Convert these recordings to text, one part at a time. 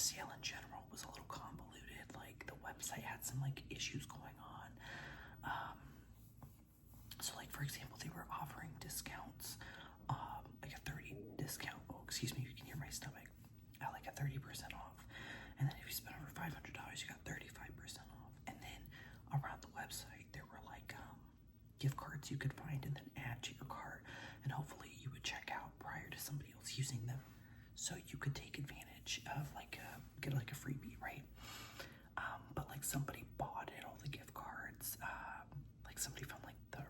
sale in general was a little convoluted. Like the website had some like issues going on. So like for example, they were offering discounts, like a 30 discount. Oh, excuse me, you can hear my stomach. Like a 30% off, and then if you spend over $500, you got 35% off. And then around the website, there were like gift cards you could find and then add to your cart, and hopefully you would check out prior to somebody else using them, so you could take advantage of like get like a freebie, right? But like somebody bought it, all the gift cards. Like somebody found like a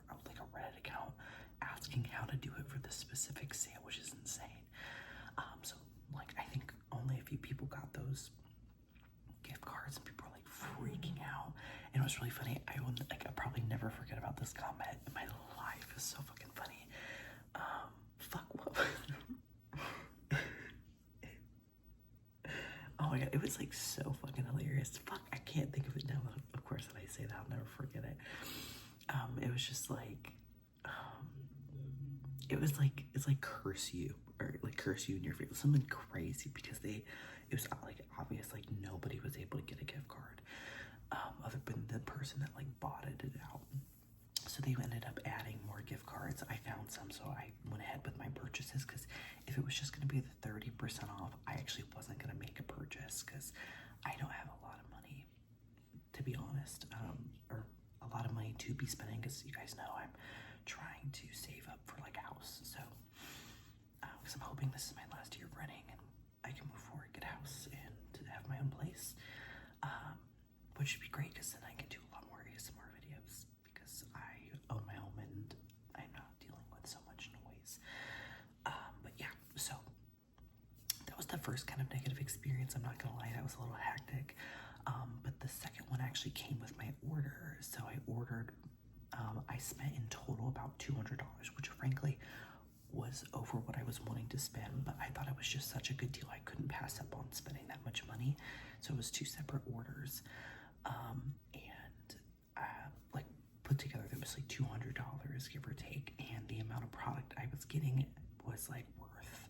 Reddit account asking how to do it for the specific sale, which is insane. So like I think only a few people got those gift cards, and people were like freaking out. And it was really funny. I'll probably never forget about this comment in my life. It's so fucking funny. Fuck what? Oh my god, it was like so fucking hilarious. Fuck, I can't think of it now. Of course, when I say that, I'll never forget it. It was just like, it's like curse you, or like curse you in your face, something crazy, because it was like obvious, like nobody was able to get a gift card, other than the person that like bought it out. So they ended up adding more gift cards. I found some, so I went ahead with my purchases, because if it was just going to be the 30% off, I actually wasn't going to make a purchase, because I don't have a lot of money, to be honest, or a lot of money to be spending, because you guys know I'm trying to save up for like a house. So because I'm hoping this is my last year of renting and I can move forward, get a house, and have my own place, which would be great, because then I can do a lot more ASMR videos, because I own my home and I'm not dealing with so much noise. But yeah, so that was the first kind of negative experience. I'm not gonna lie, that was a little hectic. But the second one actually came with my order. So I ordered, I spent in total about $200, which frankly was over what I was wanting to spend, but I thought it was just such a good deal, I couldn't pass up on spending that much money. So it was 2 separate orders. And like put together, there was like $200, give or take, and the amount of product I was getting was like worth,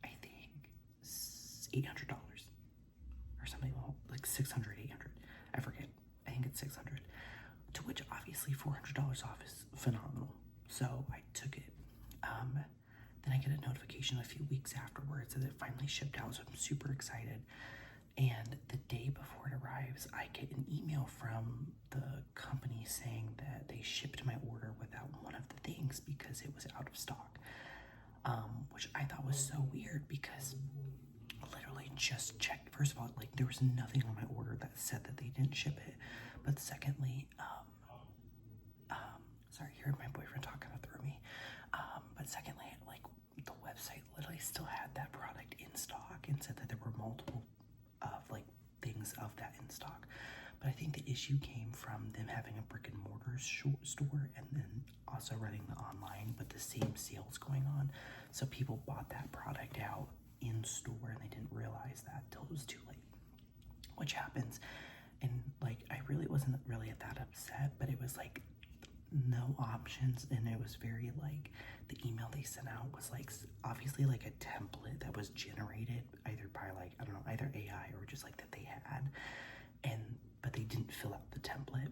I think, $800 or something, like 600, 800. I forget. I think it's 600. To which obviously $400 off is phenomenal. So I took it. Then I get a notification a few weeks afterwards that it finally shipped out. So I'm super excited. And the day before it arrives, I get an email from the company saying that they shipped my order without one of the things because it was out of stock, which I thought was so weird, because literally just checked. First of all, like there was nothing on my order that said that they didn't ship it. But secondly, sorry, you heard my boyfriend talking through me. But secondly, like the website literally still had that product in stock and said that there were multiple like things of that in stock. But I think the issue came from them having a brick and mortar store and then also running the online, but the same sales going on. So people bought that product out in store and they didn't realize that till it was too late, which happens. And like I really wasn't really that upset, but it was like no options, and it was very like the email they sent out was like obviously like a template that was generated either by like, I don't know, either AI or just like that they had, but they didn't fill out the template.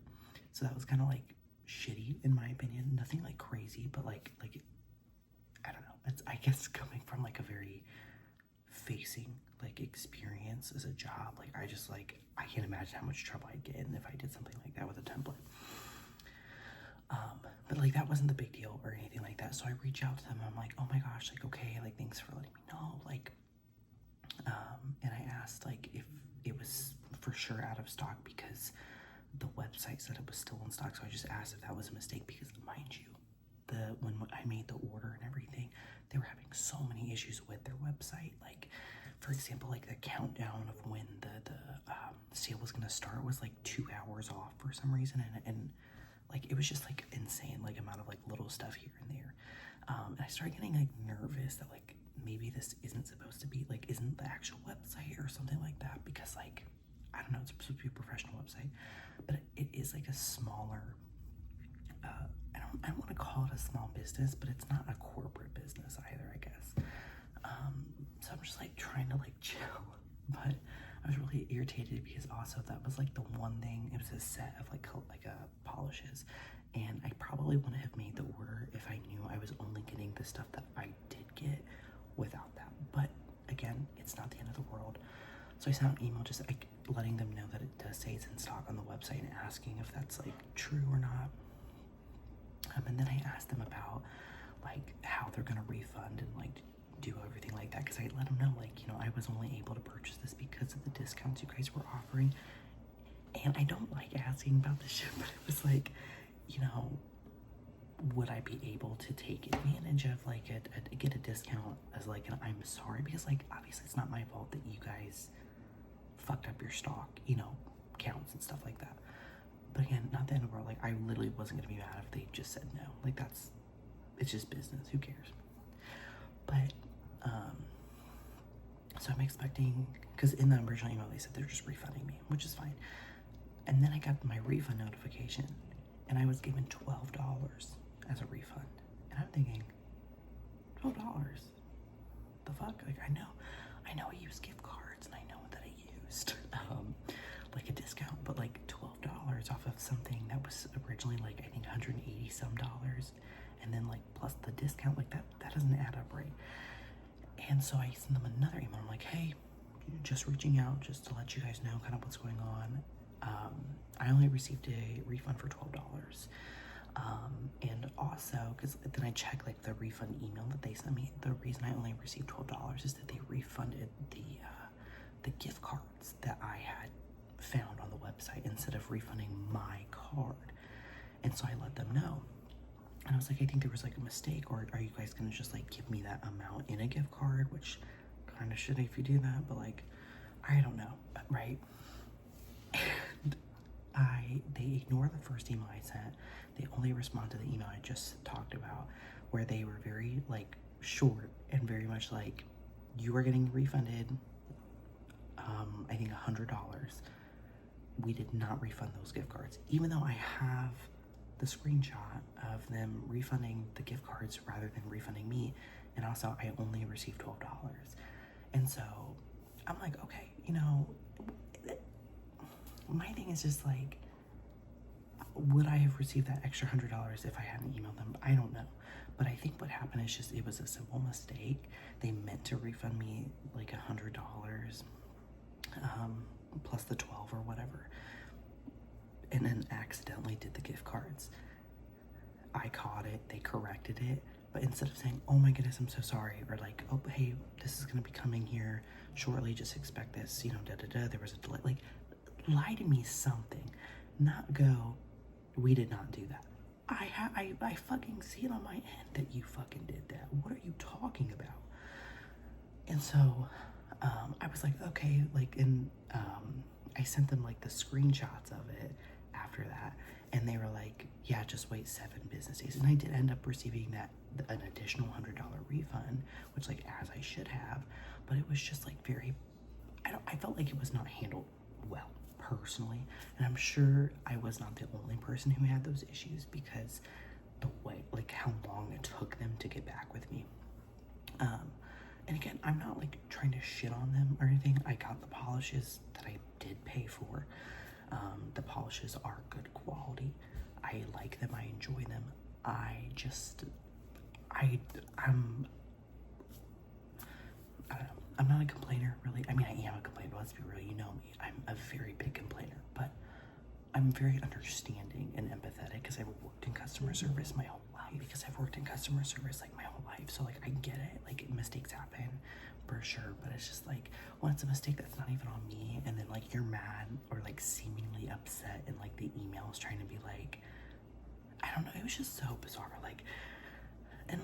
So that was kind of like shitty in my opinion. Nothing like crazy, but like I don't know, it's, I guess, coming from like a very facing like experience as a job, like I just like I can't imagine how much trouble I'd get in if I did something like that with a template. But like that wasn't the big deal or anything like that. So I reach out to them, I'm like, oh my gosh, like okay, like thanks for letting me know, like and I asked like if it was for sure out of stock, because the website said it was still in stock. So I just asked if that was a mistake, because mind you, when I made the order and everything, they were having so many issues with their website. Like for example, like the countdown of when the sale was gonna start was like 2 hours off for some reason, and like it was just like insane, like amount of like little stuff here and there. And I started getting like nervous that like maybe this isn't supposed to be like, isn't the actual website or something like that, because like I don't know, it's supposed to be a professional website, but it is like a smaller, I don't want to call it a small business, but it's not a corporate business either, I guess. So I'm just like trying to like chill, but I was really irritated because also that was like the one thing, it was a set of like polishes, and I probably wouldn't have made the order if I knew I was only getting the stuff that I did get without that. But again, it's not the end of the world. So I sent an email just like letting them know that it does say it's in stock on the website and asking if that's like true or not. And then I asked them about like how they're gonna refund and like do everything like that, because I let them know, like, you know, I was only able to purchase this because of the discounts you guys were offering. And I don't like asking about this shit, but it was like, you know, would I be able to take advantage of like get a discount as like an I'm sorry, because like obviously it's not my fault that you guys fucked up your stock, you know, counts and stuff like that. But again, not the end of the world. Like, I literally wasn't gonna be mad if they just said no. Like, it's just business, who cares? But so I'm expecting, because in the original email they said they're just refunding me, which is fine. And then I got my refund notification, and I was given $12 as a refund. And I'm thinking, $12? The fuck? Like, I know I use gift cards, and I know that I used like a discount, but like $12 off of something that was originally like I think $180 some, and then like plus the discount, like that doesn't add up right. And so I sent them another email. I'm like, hey, just reaching out just to let you guys know kind of what's going on. I only received a refund for $12. And also, because then I checked like the refund email that they sent me, the reason I only received $12 is that they refunded the gift cards that I had found on the website instead of refunding my card. And so I let them know. And I was like, I think there was like a mistake, or are you guys gonna just like give me that amount in a gift card? Which kind of shitty if you do that, but like, I don't know, right? And they ignore the first email I sent. They only respond to the email I just talked about, where they were very like short and very much like, you are getting refunded, I think $100. We did not refund those gift cards, even though I have the screenshot of them refunding the gift cards rather than refunding me. And also I only received $12. And so I'm like, okay, you know, my thing is just like, would I have received that extra $100 if I hadn't emailed them? I don't know. But I think what happened is just, it was a simple mistake. They meant to refund me like $100, plus the 12 or whatever, and then accidentally did the gift cards. I caught it, they corrected it, but instead of saying, oh my goodness, I'm so sorry, or like, oh, hey, this is gonna be coming here shortly, just expect this, you know, there was a delay, like, lie to me something, not go, we did not do that. I fucking see it on my end that you fucking did that. What are you talking about? And so, I was like, okay, like, and I sent them like the screenshots of it after that, and they were like, yeah, just wait 7 business days. And I did end up receiving an additional $100 refund, which like, as I should have, but it was just like very, I felt like it was not handled well personally, and I'm sure I was not the only person who had those issues, because the way, like how long it took them to get back with me. And again, I'm not like trying to shit on them or anything. I got the polishes that I did pay for. The polishes are good quality. I like them, I enjoy them. I'm I don't know. I'm not a complainer, really. I mean, I am a complainer, but let's be real, you know me. I'm a very big complainer, but I'm very understanding and empathetic because I've worked in customer service my whole life. So like, I get it. Like, mistakes happen for sure, but it's just like, when it's a mistake that's not even on me, and then like you're mad or like seemingly upset, and like the email is trying to be like, I don't know, it was just so bizarre. Like, and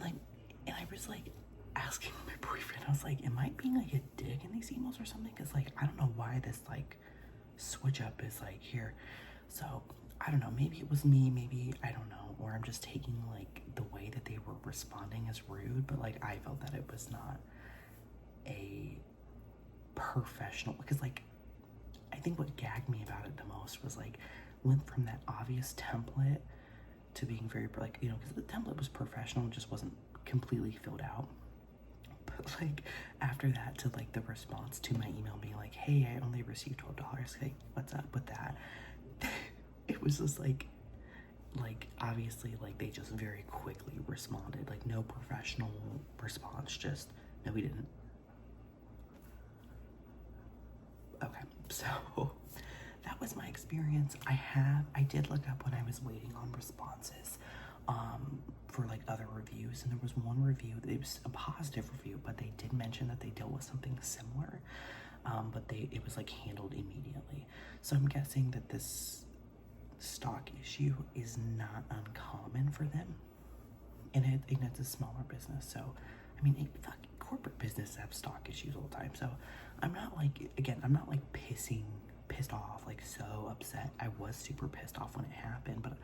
I was like asking my boyfriend, I was like, am I being like a dick in these emails or something? Because like, I don't know why this like switch up is like here. So I don't know, maybe it was me, maybe I don't know, or I'm just taking like the way that they were responding as rude, but like I felt that it was not a professional, because like I think what gagged me about it the most was like, went from that obvious template to being very like, you know, because the template was professional, it just wasn't completely filled out. But like after that, to like the response to my email being like, hey, hey, I only received $12. Like, what's up with that? It was just like obviously, like, they just very quickly responded, like, no professional response, just, no, we didn't. Okay, so that was my experience. I did look up when I was waiting on responses, for like other reviews, and there was one review that it was a positive review, but they did mention that they dealt with something similar, but it was like handled immediately. So I'm guessing that this stock issue is not uncommon for them, and it's a smaller business. So I mean, corporate businesses have stock issues all the time. So I'm not like, again, I'm not like pissed off, like so upset. I was super pissed off when it happened, but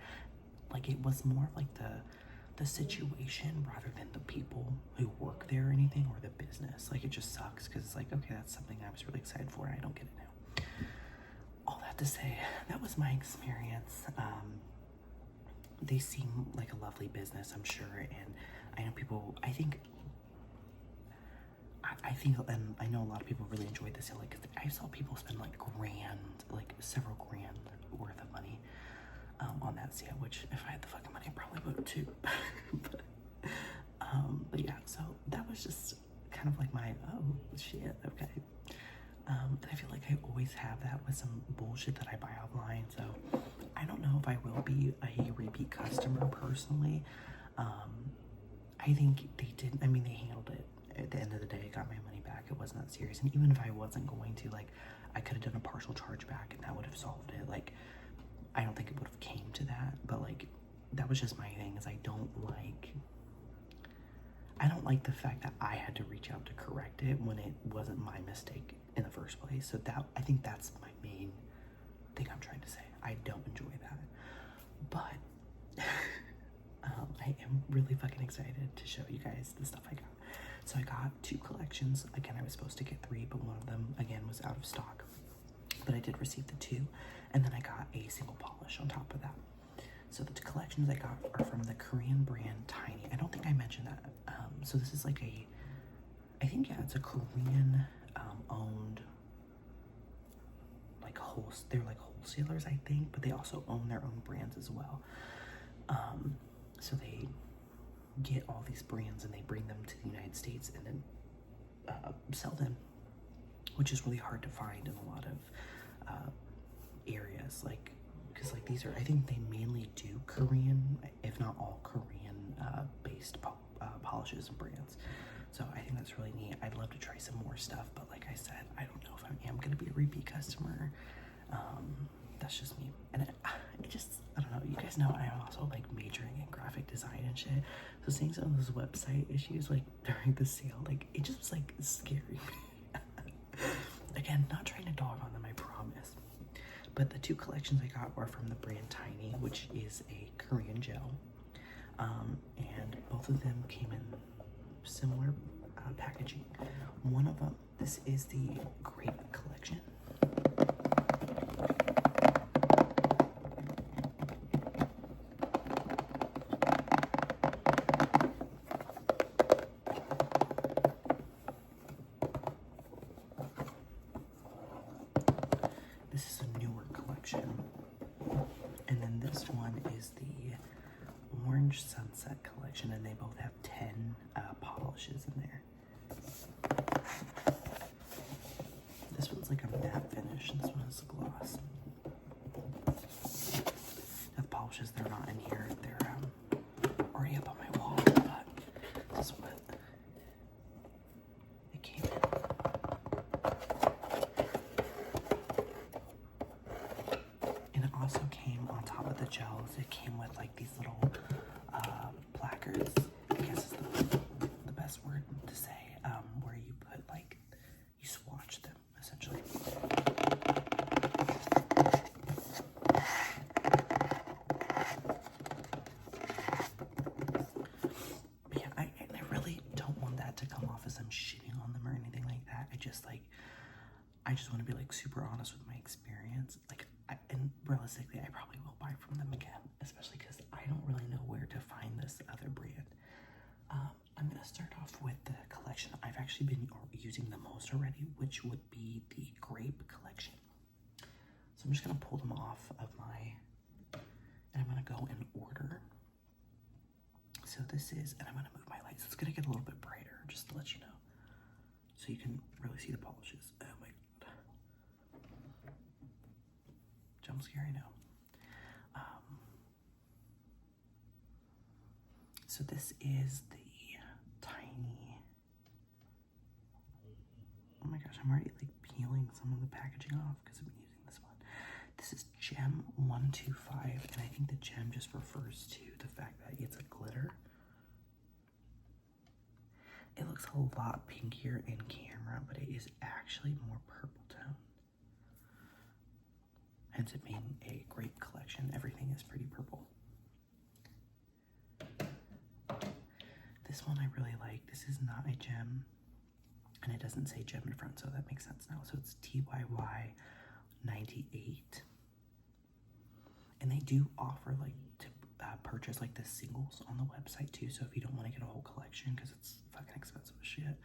like it was more of like the situation rather than the people who work there or anything, or the business. Like, it just sucks because it's like, okay, that's something I was really excited for and I don't get it now. All that to say, that was my experience. They seem like a lovely business, I'm sure, and I know people, I think, and I know a lot of people really enjoyed this sale. Like, I saw people spend like several grand worth of money on that sale, which if I had the fucking money, I probably would too. But yeah, so that was just kind of like my, oh shit, okay. And I feel like I always have that with some bullshit that I buy offline, so I don't know if I will be a repeat customer personally. I think they did, I mean, they handled it. At the end of the day, I got my money back. It wasn't that serious. And even if I wasn't going to, like, I could have done a partial chargeback and that would have solved it. Like, I don't think it would have came to that, but like, that was just my thing, is I don't like the fact that I had to reach out to correct it when it wasn't my mistake in the first place. So that, I think that's my main thing I'm trying to say. I don't enjoy that, but I am really fucking excited to show you guys the stuff I got. So I got 2 collections. Again, I was supposed to get 3, but one of them, again, was out of stock. But I did receive the 2, and then I got a single polish on top of that. So the 2 collections I got are from the Korean brand Tiny. I don't think I mentioned that. So this is like I think, yeah, it's a Korean owned, like, they're like wholesalers, I think, but they also own their own brands as well. So they get all these brands and they bring them to the United States and then sell them, which is really hard to find in a lot of areas, like, because like these are, I think they mainly do Korean, if not all Korean based polishes and brands. So I think that's really neat. I'd love to try some more stuff, but like I said, I don't know if I am going to be a repeat customer. That's just me. And it just, I don't know, you guys know I'm also like majoring in graphic design and shit. So seeing some of those website issues like during the sale, like it just was like scary. Again, not trying to dog on them, I promise. But the 2 collections I got were from the brand Tiny, which is a Korean gel. And both of them came in similar packaging. One of them, this is the Grape collection. This is a newer collection. And then this one is the Orange Sunset collection, and they both have 10 polishes in there. This one's like a matte finish, and this one is a gloss. Now the polishes, they're not in here, they're already up on my wall, but this is what it came in. And it also came on top of the gels, it came with like these little placards, I guess is the best word to say, where you put like, you swatch them essentially. But yeah, I really don't want that to come off as I'm shitting on them or anything like that. I just want to be like super honest with my experience. Like, and realistically, I probably will buy from them again, especially because I don't really know where to find this other brand. I'm gonna start off with the collection I've actually been using the most already, which would be the Grape I'm just gonna pull them off of my, and I'm gonna go in order. So this is, and I'm gonna move my light. So it's gonna get a little bit brighter, just to let you know. So you can really see the polishes. Oh my God. Jump scare, I know. So this is the tiny, oh my gosh, I'm already like peeling some of the packaging off because I've been using this one. This is Gem 125, and I think the gem just refers to the fact that it's a glitter. It looks a lot pinkier in camera, but it is actually more purple tone. Hence it being a grape collection. Everything is pretty purple. This one I really like. This is not a gem, and it doesn't say gem in front, so that makes sense now. So it's TYY 98. And they do offer like to purchase like the singles on the website too. So if you don't want to get a whole collection because it's fucking expensive as shit,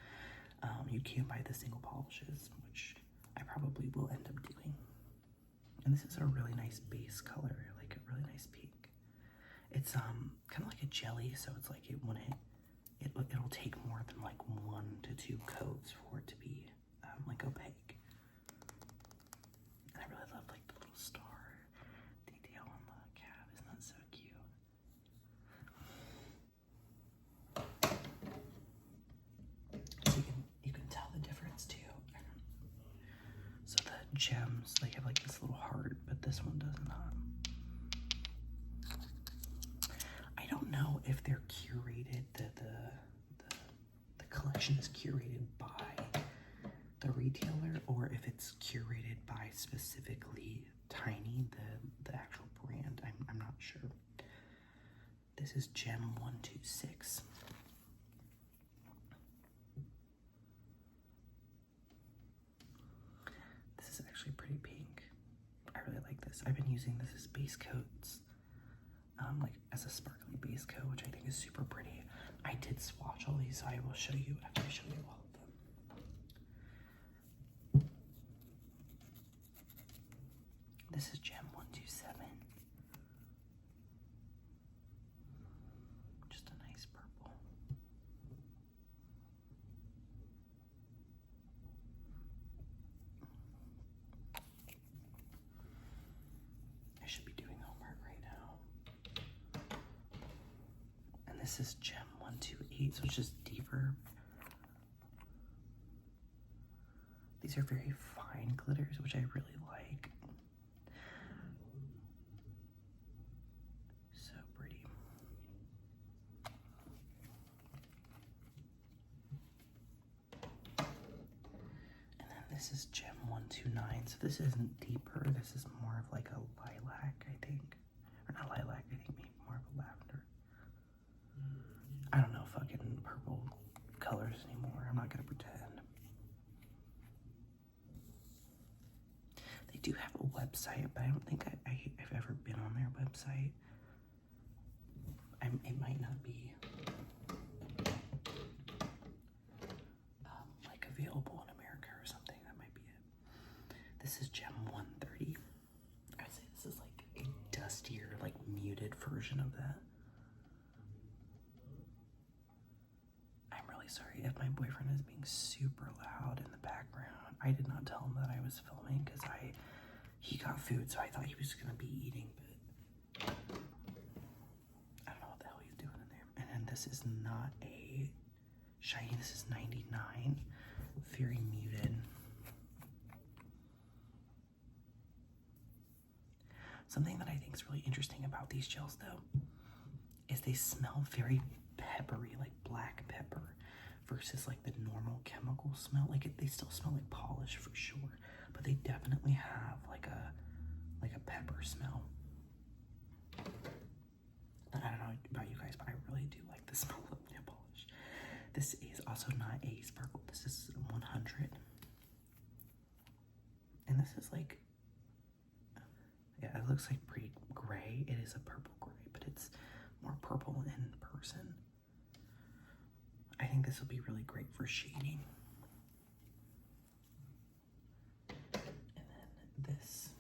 you can buy the single polishes, which I probably will end up doing. And this is a really nice base color, like a really nice pink. It's kind of like a jelly, so it's like it'll take more than like 1 to 2 coats for it to be like opaque. And I really love like the little star detail on the cap. Isn't that so cute? So you can tell the difference too. So the gems, they have like this little heart, but this one does not. I don't know if they're curated, the collection is curated by the retailer, or if it's curated by specifically Tiny, the actual brand. I'm not sure. This is Gem 126. This is actually pretty pink. I really like this. I've been using this as base coats, like as a sparkly base coat, which I think is super pretty. I did swatch all these, so I will show you after I show you all of them. This is Gem 127. Just a nice purple. I should be doing homework right now. And this is Gem 128, so it's just deeper. These are very fine glitters, which I really like. So pretty. And then this is Gem 129. So this isn't deeper. This is more of like a lilac, I think. Or not lilac, I think maybe more of a lavender. I don't know fucking purple colors anymore. I'm not gonna pretend. They do have a website, but I don't think I've ever been on their website. It might not be like available in America or something. That might be it. This is Gem 130. I would say this is like a dustier, like muted version of that. I'm really sorry if my boyfriend is being super loud in the background. I did not tell him that I was filming because he got food, so I thought he was gonna be eating, but I don't know what the hell he's doing in there. And then this is not a shiny, this is 99. Very muted. Something that I think is really interesting about these gels though is they smell very peppery, like black pepper, versus like the normal chemical smell. Like they still smell like polish for sure, but they definitely have like a pepper smell. I don't know about you guys, but I really do like the smell of nail polish. This is also not a sparkle. This is 100, and this is like, yeah, it looks like pretty gray. It is a purple gray, but it's more purple in person. I think this will be really great for shading. And then this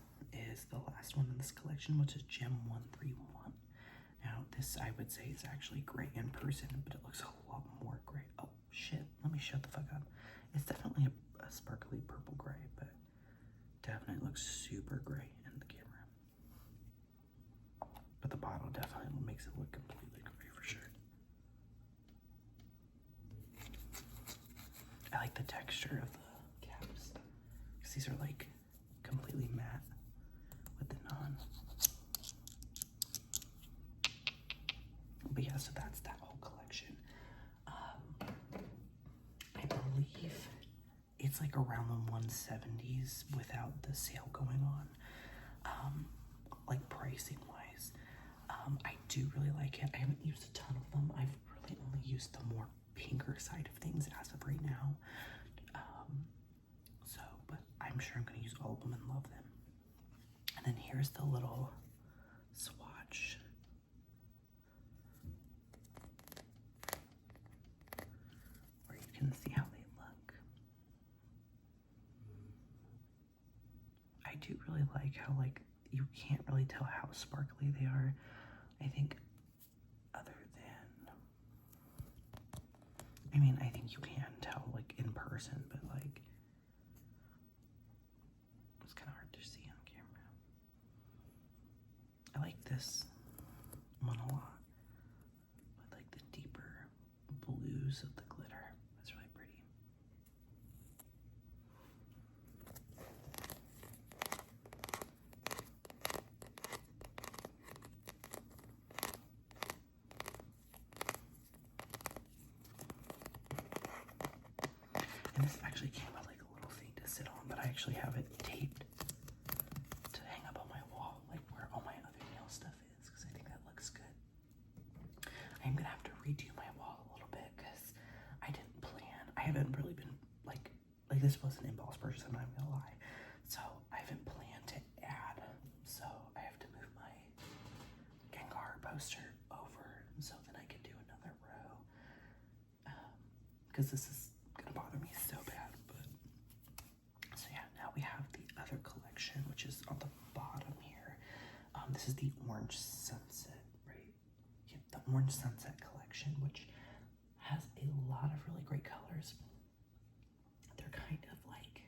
is the last one in this collection, which is Gem 131. Now, this I would say is actually gray in person, but it looks a lot more gray. Oh, shit. Let me shut the fuck up. It's definitely a sparkly purple gray, but definitely looks super gray in the camera. But the bottle definitely makes it look completely gray for sure. I like the texture of the caps, because these are like completely matte with the non. But yeah, so that's that whole collection. I believe it's like around the 170s without the sale going on. Like pricing wise, I do really like it. I haven't used a ton of them. I've really only used the more pinker side of things as of right now. But I'm sure I'm going to use all of them and love them. And then here's the little swatch. Where you can see how they look. I do really like how, like, you can't really tell how sparkly they are. I think I think you can tell, like, in person, but, like, it's kind of hard to see on camera. I like this one a lot, with, like, the deeper blues of the glitter. That's really pretty. And this actually came with like a little thing to sit on, but I actually have it taped to hang up on my wall, like where all my other nail stuff is, because I think that looks good. I'm gonna have to redo my wall a little bit because I didn't plan. I haven't really been like this was an impulse purchase, I'm not even gonna lie. So I haven't planned to add. So I have to move my Gengar poster over so then I can do another row. Because this is gonna bother me so bad. But so yeah, now we have the other collection, which is on the bottom here. This is the Orange Sunset, right? Yep, the Orange Sunset collection, which has a lot of really great colors. They're kind of like,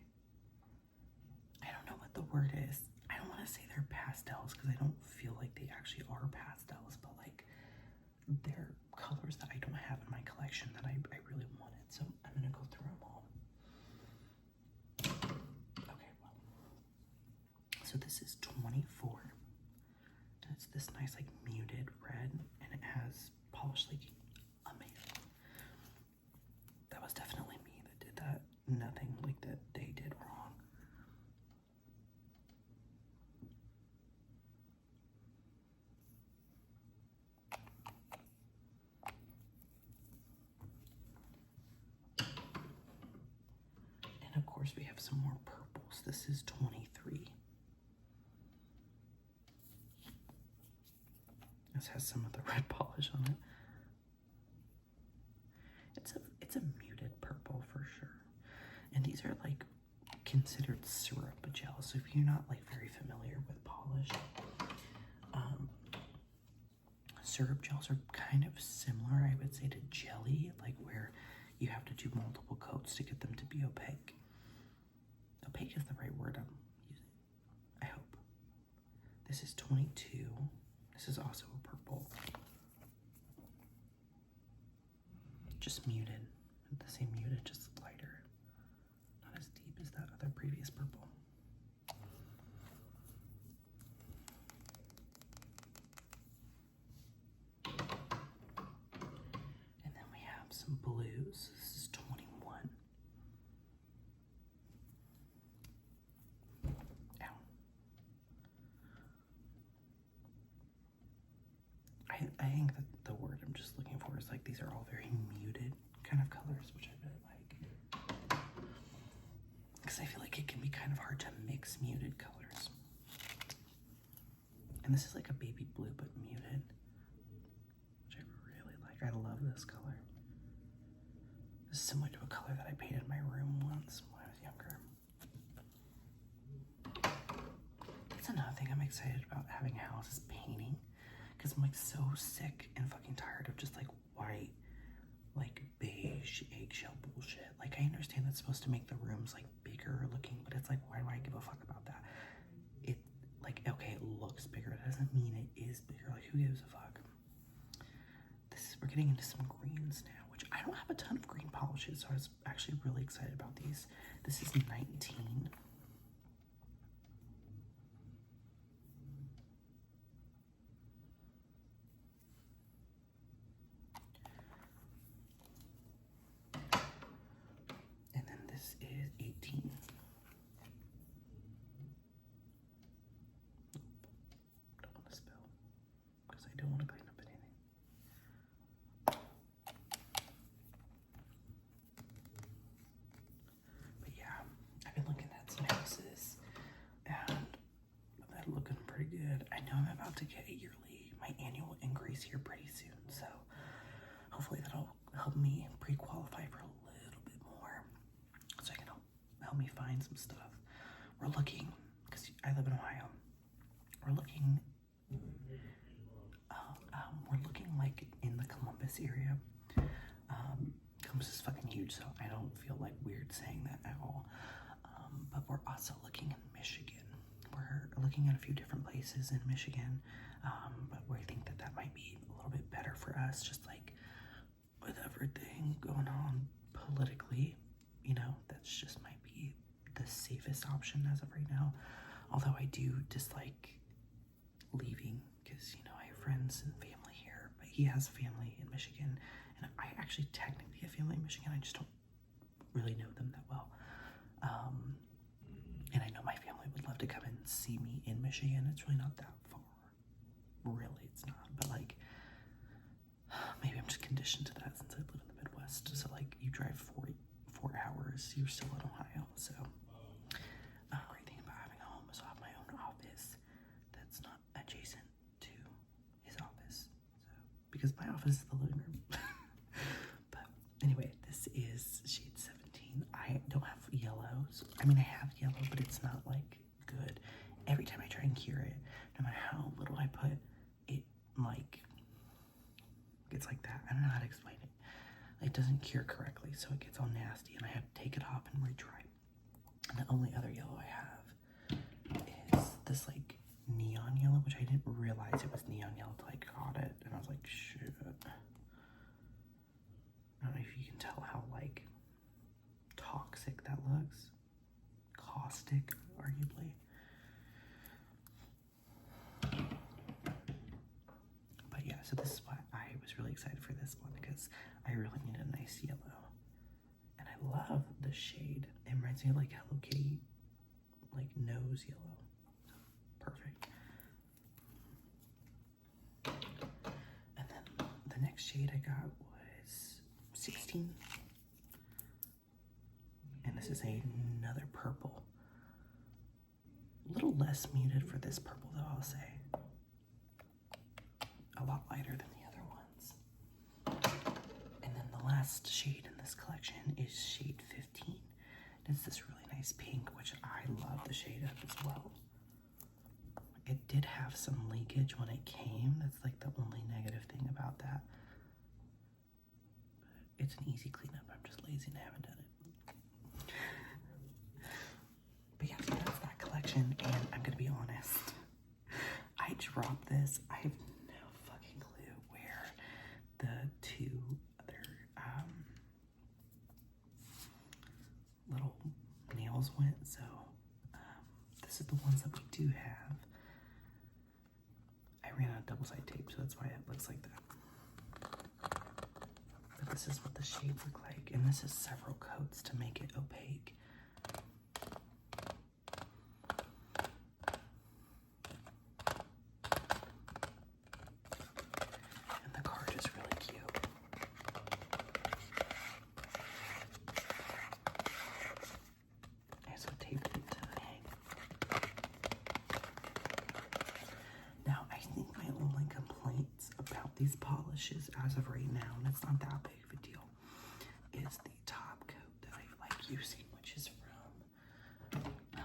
I don't know what the word is. I don't want to say they're pastels because I don't feel like they actually are pastels, but like they're colors that I don't have in my collection that I really wanted. So I'm gonna go through them all. Okay, well, so this is 24. And it's this nice like muted red, and it has polished like amazing. That was definitely me that did that. Nothing like that they did wrong. And of course we have some more purples. This is 23. This has some of the red polish on it. It's a muted purple for sure. And these are like considered syrup gel. So if you're not like very familiar with polish, syrup gels are kind of similar, I would say, to jelly, like where you have to do multiple coats to get them to be opaque. Opaque is the right word I'm using, I hope. This is 22. This is also a purple. Just muted. The same muted, just lighter. Not as deep as that other previous purple. And then we have some blues. This is 21. Ow. I think that the word I'm just looking for is like these are all very muted kind of colors, which I really like. Because I feel like it can be kind of hard to mix muted colors. And this is like a baby blue, but muted, which I really like. I love this color. This is similar to a color that I painted my room once when I was younger. That's another thing excited about having a house is painting, because I'm like so sick and fucking tired of just like white, like beige eggshell bullshit. Like I understand that's supposed to make the rooms like bigger looking, but it's like, why do I give a fuck about that? It like, okay, it looks bigger. It doesn't mean it is bigger. Like who gives a fuck? We're getting into some greens now, which I don't have a ton of green polishes, so I was actually really excited about these. This is 19. And then this is 18. Don't want to spill, because I don't want to clean up anything. But yeah, I've been looking at some houses, and they're looking pretty good. I know I'm about to get my annual increase here pretty soon, so hopefully that'll help me pre-qualify for a little bit more, so I can help me find some stuff. We're looking, because I live in Ohio, we're looking like in the Columbus area. Columbus is fucking huge, so I don't feel like weird saying that at all. But we're also looking in Michigan. We're looking at a few different places in Michigan, but we think that might be a little bit better for us, just like with everything going on politically, you know, that's just might be the safest option as of right now. Although I do dislike leaving, because, you know, I have friends and family here, but he has family in Michigan, and I actually technically have family in Michigan. I just don't really know them that well. And I know my family would love to come and see me in Michigan. It's really not that far. Really, it's not. But like, maybe I'm just conditioned to that since I live in the Midwest. So like, you drive 4 hours, you're still in Ohio. So great thing about having a home is I have my own office that's not adjacent to his office. So because my office is the living room. But anyway, this is shade 17. I don't have yellows. I mean, I have yellow, but it's not like good. Every time I try and cure it, no matter how little I put, it like gets like that. I don't know how to explain it. It doesn't cure correctly, so it gets all nasty, and I have to take it off and retry. And the only other yellow I have is this like neon yellow, which I didn't realize it was neon yellow till I got it, and I was like, shit. I don't know if you can tell how like toxic that looks. Caustic, arguably. But yeah, so this is why I was really excited for this one, because I really need a nice yellow. And I love the shade. It reminds me of like Hello Kitty, like nose yellow. Perfect. And then the next shade I got was 16. And this is another purple. A little less muted for this purple though, I'll say. A lot lighter than the other ones. And then the last shade in this collection is shade 15. It's this really nice pink, which I love the shade of as well. It did have some leakage when it came. That's like the only negative thing about that. But it's an easy cleanup. I'm just lazy and I haven't done it. But yeah, so that's that collection, and I'm gonna be honest. I dropped this. I have no fucking clue where the two other little nails went, so this is the ones that we do have. I ran out of double-sided tape, so that's why it looks like that. But this is what the shades look like, and this is several coats to make it opaque. These polishes as of right now, and it's not that big of a deal, is the top coat that I like using, which is from the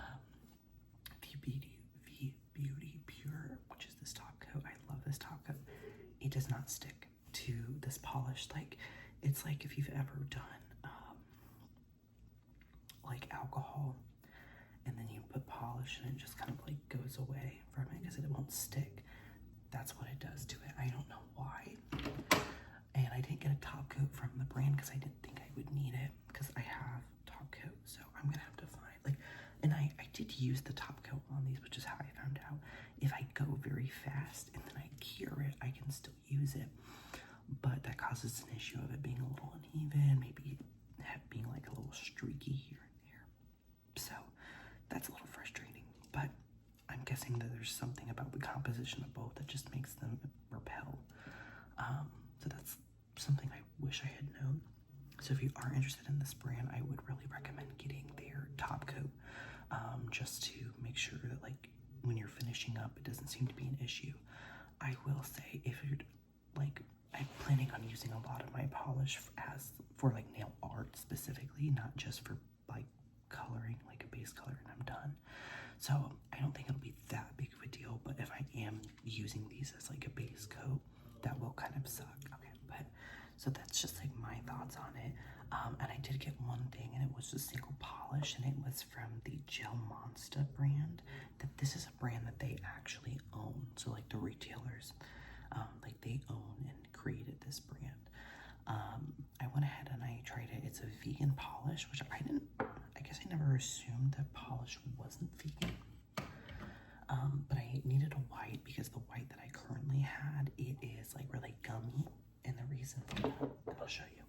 Beauty it does not stick to this polish. Like, it's like if you've ever done like alcohol and then you put polish and it just kind of like goes away from it because it won't stick. That's what it does to it. I don't know why. And I didn't get a top coat from the brand because I didn't think I would need it because I have top coat. So I'm gonna have to find like, and I did use the top coat on these, which is how I found out if I go very fast and then I cure it, I can still use it. But that causes an issue of it being a little uneven, maybe being like a little streaky here and there. So that's a little frustrating, but I'm guessing that there's something about the composition of both that just makes them repel. So that's something I wish I had known. So if you are interested in this brand, I would really recommend getting their top coat, just to make sure that like when you're finishing up, it doesn't seem to be an issue. I will say if you're like, I'm planning on using a lot of my polish as for like nail art specifically, not just for like coloring, like a base color, and I'm done. So I don't think it'll be that big of a deal, but if I am using these as like a base coat, that will kind of suck. Okay, but so that's just like my thoughts on it. And I did get one thing, and it was a single polish, and it was from the Gel Monster brand. That this is a brand that they actually own. So like the retailers, like they own and created this brand. I went ahead and I tried it. It's a vegan polish, which I guess I never assumed that polish wasn't vegan. But I needed a white because the white that I currently had, it is like really gummy. And the reason for that, I'll show you.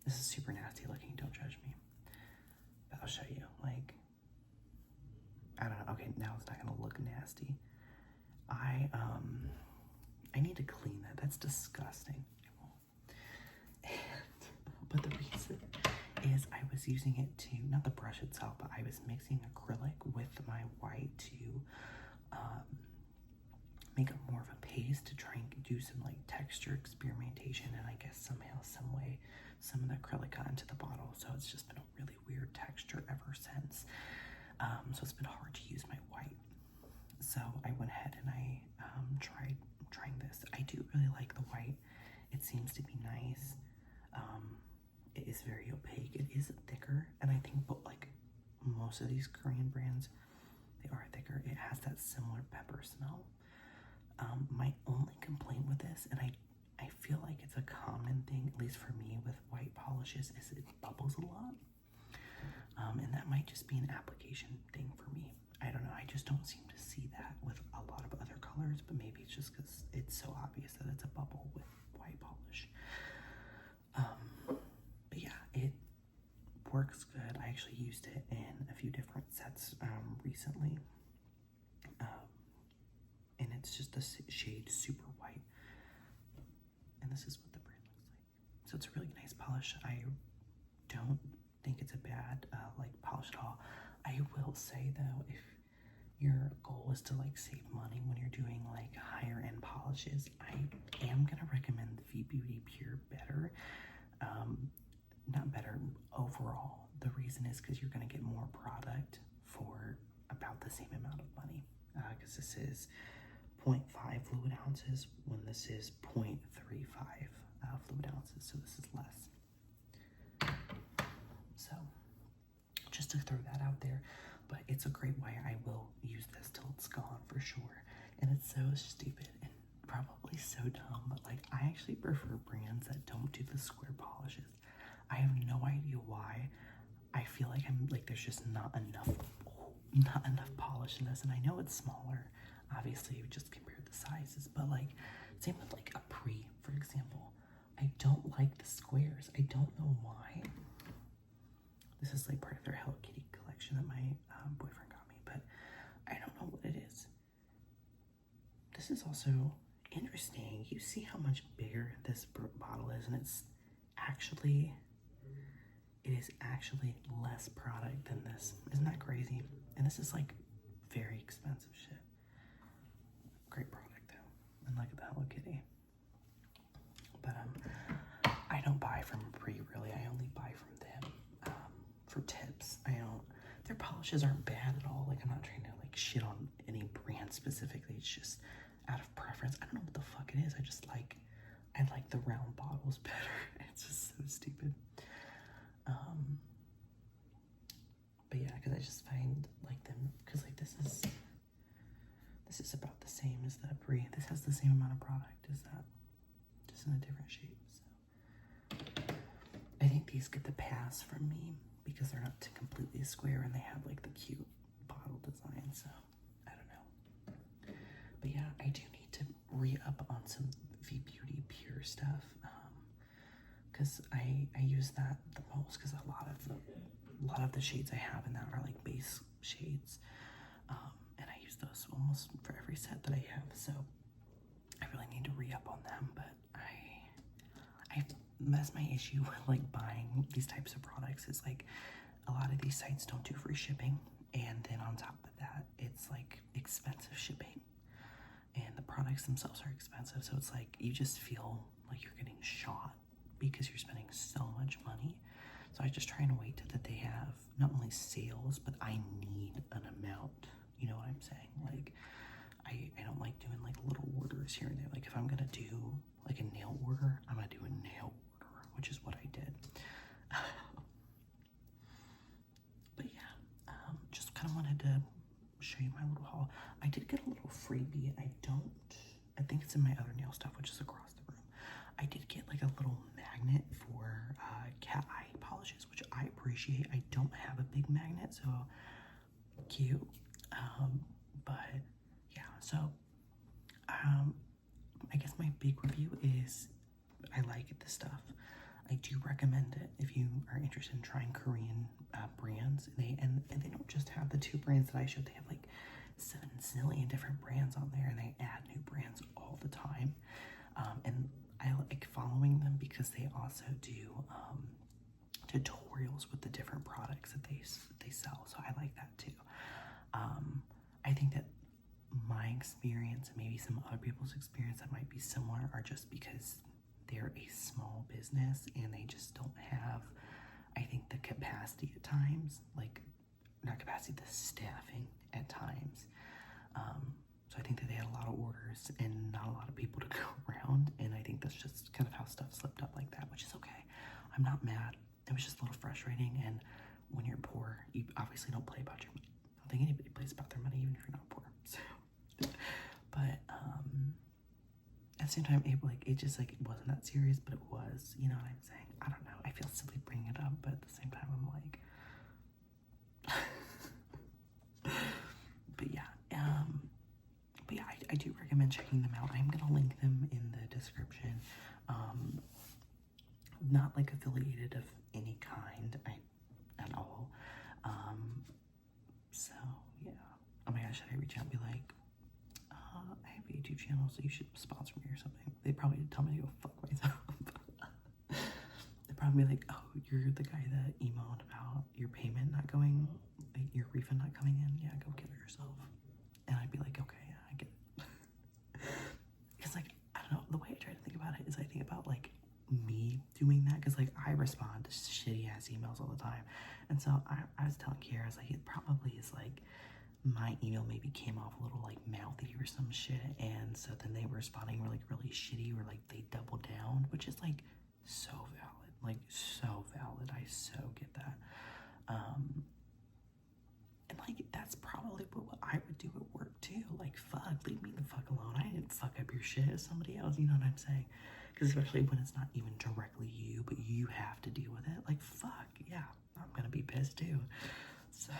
This is super nasty looking, don't judge me. But I'll show you, like, I don't know, okay, now it's not gonna look nasty. I need to clean that, that's disgusting. But the reason is I was using it to, not the brush itself, but I was mixing acrylic with my white to make it more of a paste to try and do some like texture experimentation, and I guess somehow, some way, some of the acrylic got into the bottle, so it's just been a really weird texture ever since. So it's been hard to use my white. So I went ahead and I trying this. I do really like the white. It seems to be nice. It is very opaque. It is thicker, and I think like most of these Korean brands, they are thicker. It has that similar pepper smell. My only complaint with this, and I feel like it's a common thing, at least for me with white polishes, is it bubbles a lot. And that might just be an application thing for me. I don't know, I just don't seem to see that with a lot of other colors, but maybe it's just because it's so obvious that it's a bubble with white polish. But yeah, it works good. I actually used it in a few different sets recently. And it's just the shade super white. And this is what the brand looks like. So it's a really nice polish. I don't think it's a bad like polish at all. I will say though, if your goal is to like save money when you're doing like higher end polishes, I am gonna recommend the V Beauty Pure better. Not better overall. The reason is because you're gonna get more product for about the same amount of money. Because this is 0.5 fluid ounces when this is 0.35 fluid ounces, so this is less. So just to throw that out there, but it's a great way. I will use this till it's gone for sure. And it's so stupid and probably so dumb, but like I actually prefer brands that don't do the square polishes. I have no idea why. I feel like there's just not enough polish in this, and I know it's smaller, obviously just compared the sizes, but like same with like a Pre, for example. I don't like the squares. I don't know why. This is like part of their Hello Kitty collection that my boyfriend got me, but I don't know what it is. This is also interesting. You see how much bigger this bottle is, and it is actually less product than this. Isn't that crazy? And this is like very expensive shit. Great product though. And look at that Hello Kitty. But I don't buy from Pre really. I only buy from them for tips. Their polishes aren't bad at all. Like I'm not trying to like shit on any brand specifically. It's just out of preference. I don't know what the fuck it is. I just like bubbles better. It's just so stupid. But yeah, because I just find like them, because like this is about the same as that Brie. This has the same amount of product as that, just in a different shape. So I think these get the pass from me because they're not completely square and they have like the cute bottle design. So I don't know. But yeah, I do need to re-up on some V Beauty Pure stuff. Because I use that the most because a lot of the shades I have in that are like base shades, and I use those almost for every set that I have. So I really need to re-up on them. But that's my issue with like buying these types of products is like a lot of these sites don't do free shipping, and then on top of that, it's like expensive shipping, and the products themselves are expensive. So it's like you just feel like you're getting shot because you're spending so much money. So I just try and wait till that they have not only sales, but I need an amount. You know what I'm saying? Like I don't like doing like little orders here and there. Like if I'm gonna do like a nail order, I'm gonna do a nail order, which is what I did. But yeah, just kind of wanted to show you my little haul. I did get a little freebie. I think it's in my other nail stuff, which is across the room. I did get like a little magnet for cat eye polishes, which I appreciate. I don't have a big magnet, so cute. But yeah, so I guess my big review is I like this stuff. I do recommend it if you are interested in trying Korean brands. And they don't just have the 2 brands that I showed. They have like 7 zillion different brands on there, and they add new brands all the time. And I like following them because they also do tutorials with the different products that they sell. So I like that too. I think that my experience and maybe some other people's experience that might be similar are just because they're a small business and they just don't have, I think, the capacity at times, like not capacity, the staffing at times. So I think that they had a lot of orders and not a lot of people to go around, and I think that's just kind of how stuff slipped up like that, which is okay. I'm not mad. It was just a little frustrating, and when you're poor, you obviously don't play about your money. I don't think anybody plays about their money, even if you're not poor. So, but at the same time, it wasn't that serious, but it was. You know what I'm saying? I don't know. I feel silly bringing it up, but at the same time, I'm like, but yeah. I do recommend checking them out. I'm gonna link them in the description. Not like affiliated of any kind at all. So yeah. Oh my gosh, should I reach out and be like, I have a YouTube channel, so you should sponsor me or something? They probably tell me to go fuck myself. They'd probably be like, oh, you're the guy that emailed about your payment not going, like your refund not coming in. Yeah, go kill yourself. And I'd be like, okay, yeah, I get it. Because like, I don't know, the way I try to think about it is I think about like me doing that, because like I respond to shitty ass emails all the time. And so I was telling Kiara, I was like, it probably is like my email maybe came off a little like mouthy or some shit, and so then they were responding really shitty, or like they doubled down, which is like so valid, like so valid. I so get that. And like that's probably what I would do at work too. Like, fuck, leave me the fuck alone. I didn't fuck up your shit. It's somebody else. You know what I'm saying? Because especially when it's not even directly you, but you have to deal with it. Like, fuck, yeah, I'm gonna be pissed too. So,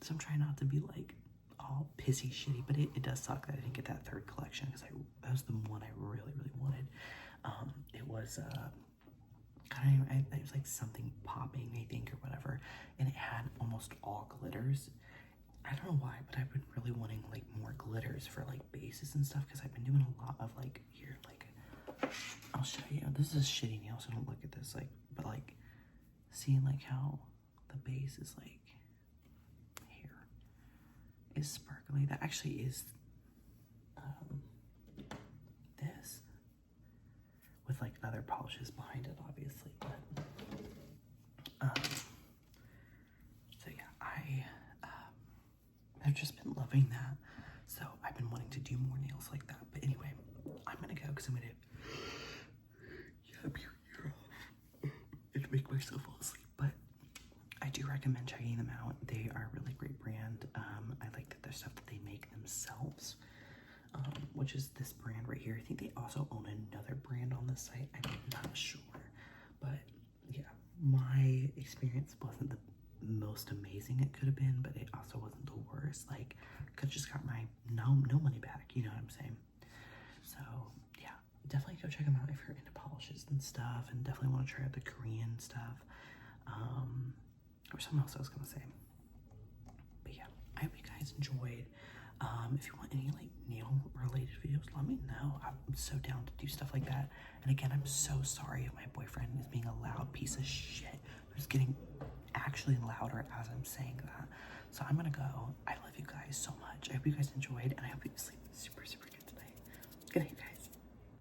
so I'm trying not to be like all pissy shitty, but it does suck that I didn't get that 3rd collection, because that was the one I really wanted. It was it was like something popping, I think, or whatever, and it had almost all glitters. I don't know why, but I've been really wanting like more glitters for like bases and stuff, because I've been doing a lot of like, here, like, I'll show you. This is a shitty nail, so don't look at this, like, but like, seeing like how the base is like, here, is sparkly. That actually is this, with like other polishes behind it, obviously, but so yeah, I've just been loving that. So I've been wanting to do more nails like that. But anyway, I'm gonna go because I'm gonna up your ear off and make myself fall asleep. But I do recommend checking them out. They are a really great brand. I like that there's stuff that they make themselves, which is this brand right here. I think they also own another brand on the site. I'm not sure, but yeah, my experience wasn't the most amazing it could have been, but it also wasn't the worst. Like, could have just got my no money back. You know what I'm saying? So yeah, definitely go check them out if you're into polishes and stuff, and definitely want to try out the Korean stuff. Or something else I was gonna say. But yeah, I hope you guys enjoyed. If you want any like nail related videos, let me know. I'm so down to do stuff like that. And again, I'm so sorry if my boyfriend is being a loud piece of shit who's getting actually louder as I'm saying that. So I'm gonna go. I love you guys so much. I hope you guys enjoyed, and I hope